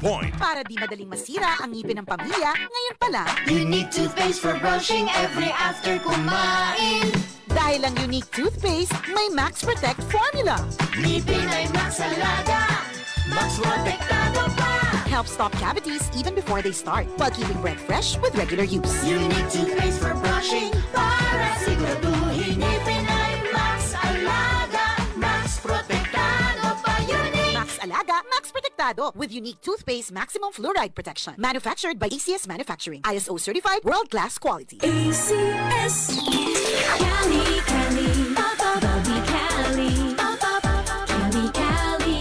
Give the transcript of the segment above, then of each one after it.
Point. Para di madaling masira ang ngipin ng pamilya, ngayon pa lang, Unique toothpaste for brushing every after kumain. dahil ang unique toothpaste, may Max Protect formula. Ngipin ay Max Alaga, Max Protektado pa. Helps stop cavities even before they start, while keeping breath fresh with regular use. Unique toothpaste for brushing para siguraduhin ngipin ay Max Alaga, Max Protektado pa. Unique. Max Alaga, Max Protectado with unique toothpaste maximum fluoride protection. Manufactured by ACS Manufacturing. ISO certified world-class quality. ACS. Cali, Cali, Bobby Cali. Cali, Cali.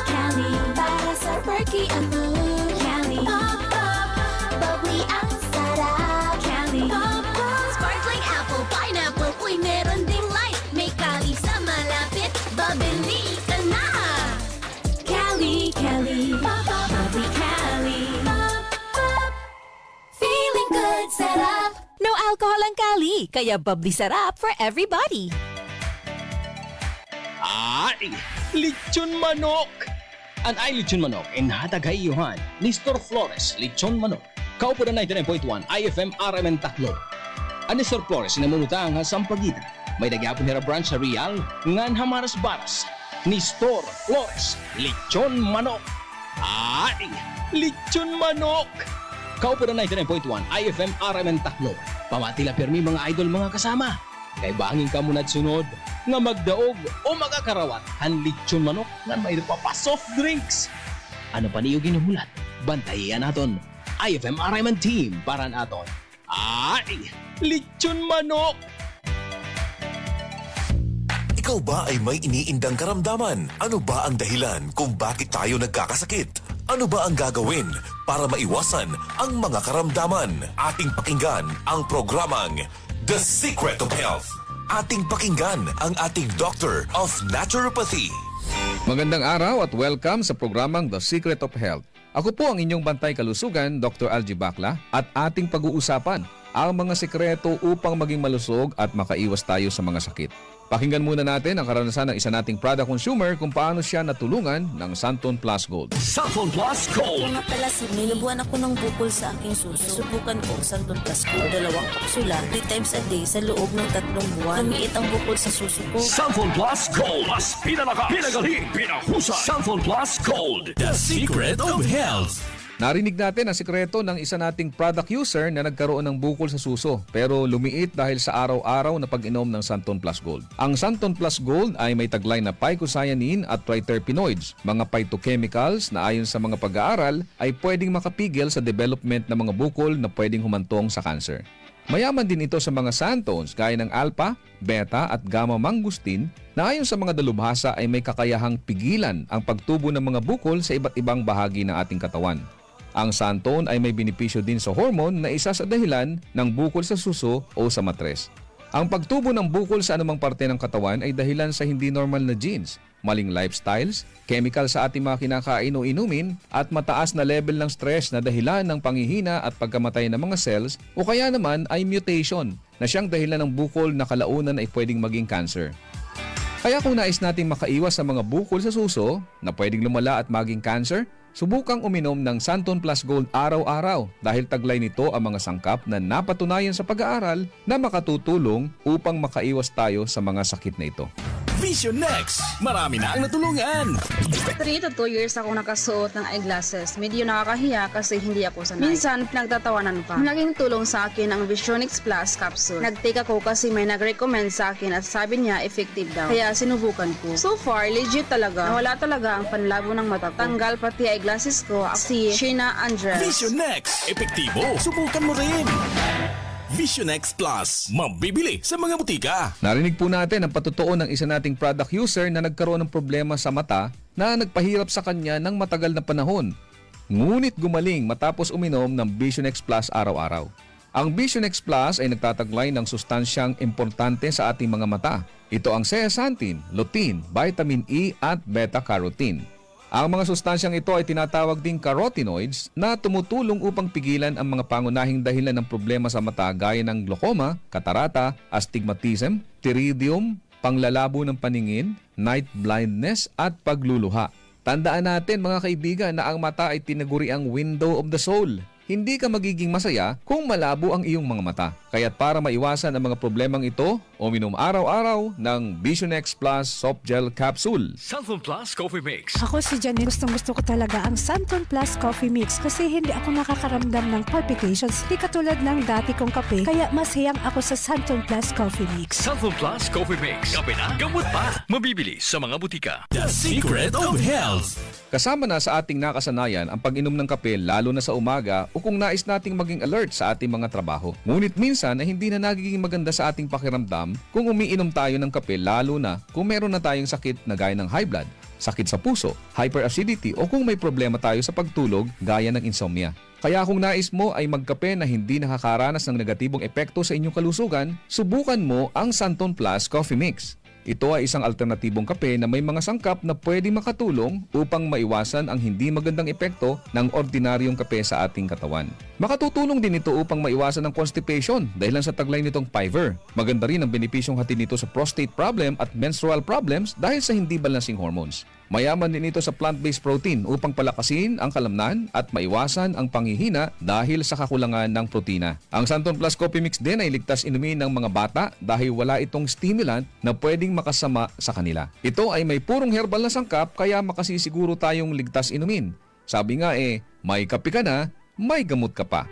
Cali, para sa perky at mood. Cali, bubbly ang sarap. Cali, sparkling apple, pineapple, uy, meron ding light. May Cali sa malapit, babili ka na. Cali, Cali, bubbly Cali. Feeling good, sarap. No alcohol ang Cali, kaya bubbly sarap for everybody. Ay! Lechon manok! An ay lechon manok in hatagay Johan ni Store Flores Lechon Manok. Kaupo na 99.1 IFM RMN Taclo. Ani Store Flores na mamutang nga sampagitan. May nagyapon nila branch sa Real ngan Hamaras Baras ni Store Flores Lechon Manok. Ay! Lechon manok! Kaupo na 99.1 IFM RMN Taclo. Pamatila permi mga idol mga kasama. Kay bangin ka muna sunod nga magdaog o magakarawat ang lechon manok nga may pa soft drinks. Ano pa niyo ginuhulat? Bantayan naton. IFM RMN team para naton. Ay! Lechon manok! Ikaw ba ay may iniindang karamdaman? Ano ba ang dahilan kung bakit tayo nagkakasakit? Ano ba ang gagawin para maiwasan ang mga karamdaman? Ating pakinggan ang programang The Secret of Health. Ating pakinggan ang ating Doctor of Naturopathy. Magandang araw at welcome sa programang The Secret of Health. Ako po ang inyong bantay kalusugan, Dr. Algie Bacla, at ating pag-uusapan ang mga sekreto upang maging malusog at makaiwas tayo sa mga sakit. Pakinggan muna natin ang karanasan ng isa nating product consumer kung paano siya natulungan ng Santon Plus Gold. Santon Plus Gold. Kung pala nilubuan ako ng bukol sa aking suso. Subukan ko ang Santon Plus Gold. 2 kapsula, 3 times a day sa loob ng 3 buwan. Lumiit ang bukol sa suso ko. Santon Plus Gold. Mas pinalakas, pinagaling, pinahusay. Santon Plus Gold. The Secret of Health. Narinig natin ang sikreto ng isa nating product user na nagkaroon ng bukol sa suso pero lumiit dahil sa araw-araw na pag-inom ng Santon Plus Gold. Ang Santon Plus Gold ay may taglay na phycocyanin at triterpenoids, mga phytochemicals na ayon sa mga pag-aaral ay pwedeng makapigil sa development ng mga bukol na pwedeng humantong sa cancer. Mayaman din ito sa mga santones gaya ng alpha, beta at gamma mangustin na ayon sa mga dalubhasa ay may kakayahang pigilan ang pagtubo ng mga bukol sa iba't ibang bahagi ng ating katawan. Ang santon ay may benepisyo din sa hormone na isa sa dahilan ng bukol sa suso o sa matres. Ang pagtubo ng bukol sa anumang parte ng katawan ay dahilan sa hindi normal na genes, maling lifestyles, chemical sa ating mga kinakain o inumin, at mataas na level ng stress na dahilan ng panghihina at pagkamatay ng mga cells o kaya naman ay mutation na siyang dahilan ng bukol na kalaunan ay pwedeng maging cancer. Kaya kung nais nating makaiwas sa mga bukol sa suso na pwedeng lumala at maging cancer, subukang uminom ng Santon Plus Gold araw-araw dahil taglay nito ang mga sangkap na napatunayan sa pag-aaral na makatutulong upang makaiwas tayo sa mga sakit na ito. Vision Next. Marami na ang natulungan. 3 to 2 years ako nakasuot ng eyeglasses. Medyo nakakahiya kasi hindi ako sanay. Minsan, pinagtatawanan pa. Naging tulong sa akin ang Visionix Plus capsule. Nag-take ako kasi may nag-recommend sa akin at sabi niya effective daw. Kaya sinubukan ko. So far, legit talaga. Nawala talaga ang panlabo ng mata ko. Tanggal pati eyeglasses ko. Si Sheena Andres. Vision Next. Epektibo. Subukan mo rin. Vision X Plus. Mabibili sa mga butika. Narinig po natin ang patotoo ng isa nating product user na nagkaroon ng problema sa mata na nagpahirap sa kanya ng matagal na panahon. Ngunit gumaling matapos uminom ng Vision X Plus araw-araw. Ang Vision X Plus ay nagtataglay ng sustansyang importante sa ating mga mata. Ito ang zeaxanthin, lutein, vitamin E at beta-carotene. Ang mga sustansyang ito ay tinatawag ding carotenoids na tumutulong upang pigilan ang mga pangunahing dahilan ng problema sa mata gaya ng glaucoma, katarata, astigmatism, pteridium, panglalabo ng paningin, night blindness at pagluluha. Tandaan natin mga kaibigan na ang mata ay tinaguri ang window of the soul. Hindi ka magiging masaya kung malabo ang iyong mga mata. Kaya't para maiwasan ang mga problemang ito, uminom araw-araw ng Vision X Plus Soft Gel Capsule. Santon Plus Coffee Mix. Ako si Janine, gustong-gusto ko talaga ang Santon Plus Coffee Mix kasi hindi ako nakakaramdam ng palpitations. Di katulad ng dati kong kape, kaya masayang ako sa Santon Plus Coffee Mix. Santon Plus Coffee Mix. Kape na, gamot pa. Mabibili sa mga butika. The Secret of Health. Kasama na sa ating nakasanayan ang pag-inom ng kape lalo na sa umaga o kung nais nating maging alert sa ating mga trabaho. Ngunit minsan ay hindi na nagiging maganda sa ating pakiramdam kung umiinom tayo ng kape lalo na kung meron na tayong sakit na gaya ng high blood, sakit sa puso, hyperacidity o kung may problema tayo sa pagtulog gaya ng insomnia. Kaya kung nais mo ay magkape na hindi nakakaranas ng negatibong epekto sa inyong kalusugan, subukan mo ang Santon Plus Coffee Mix. Ito ay isang alternatibong kape na may mga sangkap na pwedeng makatulong upang maiwasan ang hindi magandang epekto ng ordinaryong kape sa ating katawan. Makatutulong din ito upang maiwasan ang constipation dahil sa taglay nitong Fiver. Maganda rin ang benepisyong hatid nito sa prostate problem at menstrual problems dahil sa hindi balancing hormones. Mayaman din ito sa plant-based protein upang palakasin ang kalamnan at maiwasan ang panghihina dahil sa kakulangan ng protina. Ang Santon Plus Coffee Mix din ay ligtas inumin ng mga bata dahil wala itong stimulant na pwedeng makasama sa kanila. Ito ay may purong herbal na sangkap kaya makasisiguro tayong ligtas inumin. Sabi nga may kape ka na, may gamot ka pa.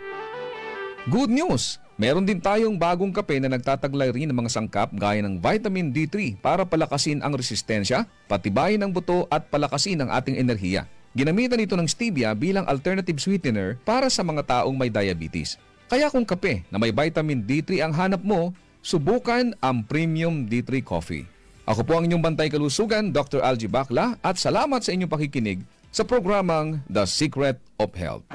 Good news! Meron din tayong bagong kape na nagtataglay rin ng mga sangkap gaya ng vitamin D3 para palakasin ang resistensya, patibayin ang buto at palakasin ang ating enerhiya. Ginamitan ito ng stevia bilang alternative sweetener para sa mga taong may diabetes. Kaya kung kape na may vitamin D3 ang hanap mo, subukan ang Premium D3 Coffee. Ako po ang inyong bantay kalusugan, Dr. Algie Bacla, at salamat sa inyong pakikinig sa programang The Secret of Health.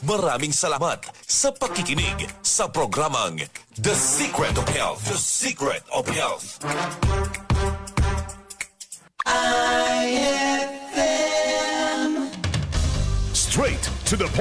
Maraming salamat sa pakikinig sa programang The Secret of Health. The Secret of Health. IFM. Straight to the point.